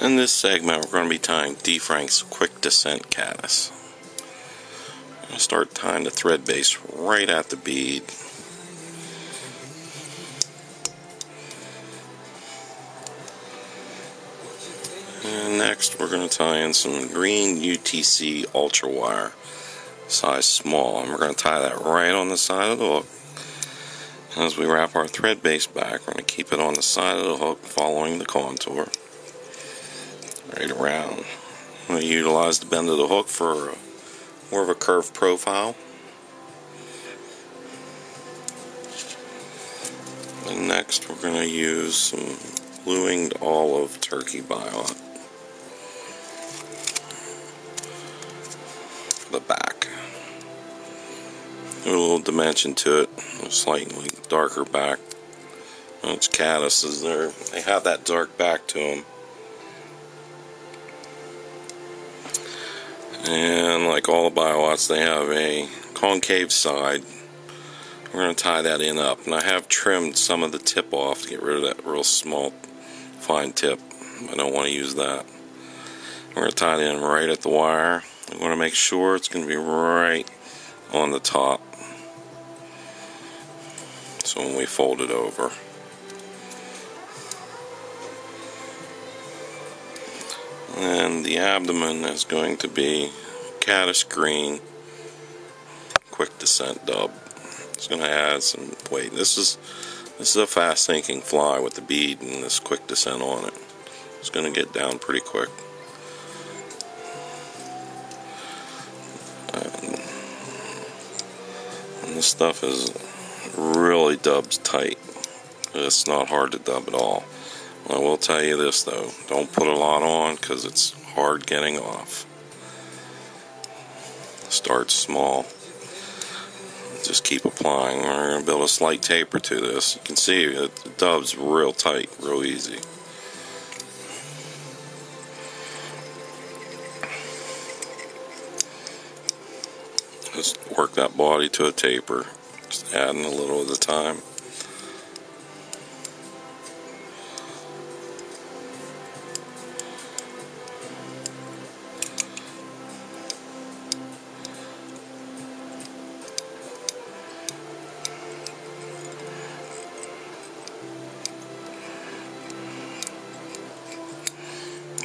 In this segment, we're going to be tying DeFrank's quick descent caddis. I'm going to start tying the thread base right at the bead. And next, we're going to tie in some green UTC ultra wire, size small, and we're going to tie that right on the side of the hook. As we wrap our thread base back, we're going to keep it on the side of the hook, following the contour right around. I'm going to utilize the bend of the hook for more of a curved profile. And next, we're going to use some blue winged olive turkey biot for the back. A little dimension to it, a slightly darker back. It's Caddis, they have that dark back to them. And like all the biots, they have a concave side. We're going to tie that in up, and I have trimmed some of the tip off to get rid of that real small fine tip. I don't want to use that. We're going to tie it in right at the wire. We want to make sure it's going to be right on the top, so when we fold it over, and the abdomen is going to be Caddis green quick descent dub. It's going to add some weight. This is a fast sinking fly with the bead and this quick descent on it. It's going to get down pretty quick. And this stuff is really dubs tight. It's not hard to dub at all. I will tell you this though, don't put a lot on because it's hard getting off. Start small. Just keep applying. We're going to build a slight taper to this. You can see it dubs real tight, real easy. Just work that body to a taper. Just adding a little at a time.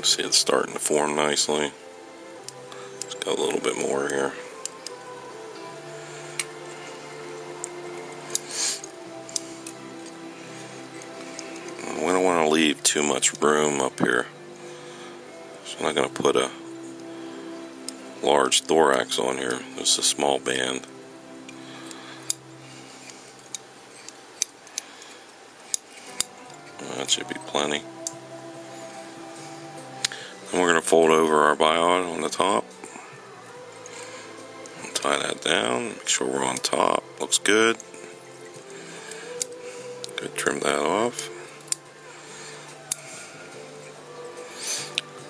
See, it's starting to form nicely. It's got a little bit more here. We don't want to leave too much room up here, so I'm not going to put a large thorax on here. Just a small band. That should be plenty. And we're going to fold over our biot on the top. Tie that down. Make sure we're on top. Looks good. Good. Trim that off.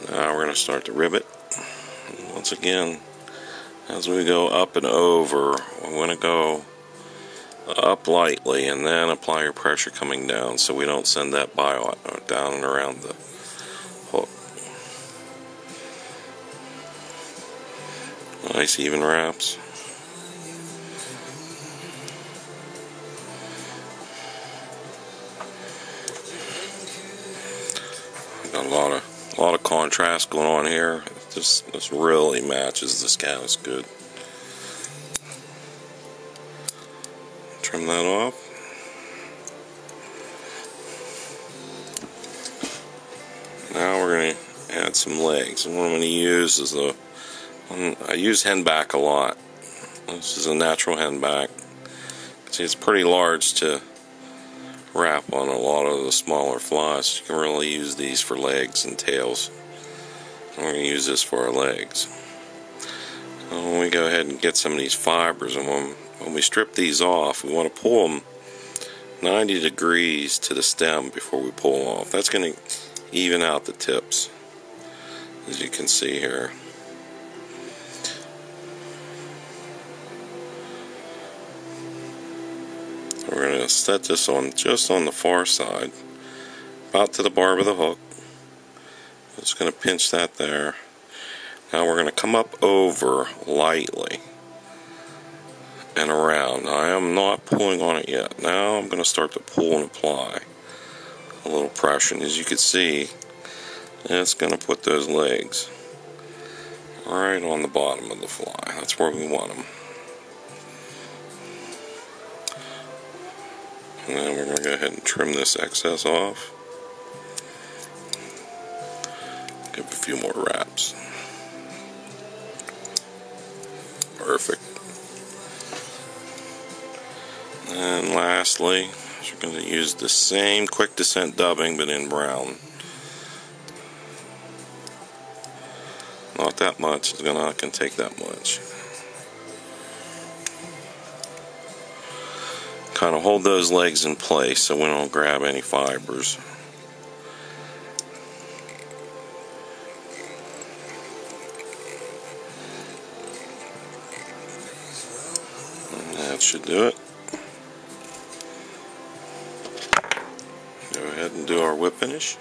Now we're going to start to rivet. And once again, as we go up and over, we're going to go up lightly and then apply your pressure coming down so we don't send that biot down and around the hook. Nice even wraps. Got a lot of contrast going on here. This really matches this Caddis good. Trim that off. Now we're going to add some legs, and what I'm going to use is I use henback a lot. This is a natural henback. See, it's pretty large to wrap on a lot of the smaller flies. You can really use these for legs and tails. I'm going to use this for our legs. When we go ahead and get some of these fibers, and when we strip these off, we want to pull them 90 degrees to the stem before we pull them off. That's going to even out the tips, as you can see here. We're going to set this on just on the far side, about to the barb of the hook. Just going to pinch that there. Now we're going to come up over lightly and around. Now, I am not pulling on it yet. Now I'm going to start to pull and apply a little pressure. And as you can see, it's going to put those legs right on the bottom of the fly. That's where we want them. And then we're going to go ahead and trim this excess off. Give a few more wraps. Perfect. And lastly, you're going to use the same quick descent dubbing but in brown. Not that much. It's not going to take that much. Kind of hold those legs in place so we don't grab any fibers. And that should do it. Go ahead and do our whip finish.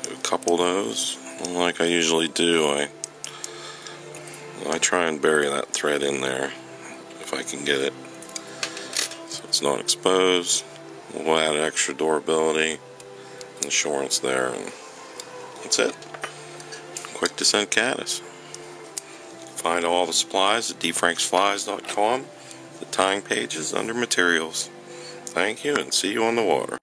Do a couple of those. Like I usually do, I try and bury that thread in there if I can get it, so it's not exposed. We'll add extra durability and assurance there, and that's it. Quick descent caddis. Find all the supplies at DeFrank'sFlies.com. The tying page is under materials. Thank you, and see you on the water.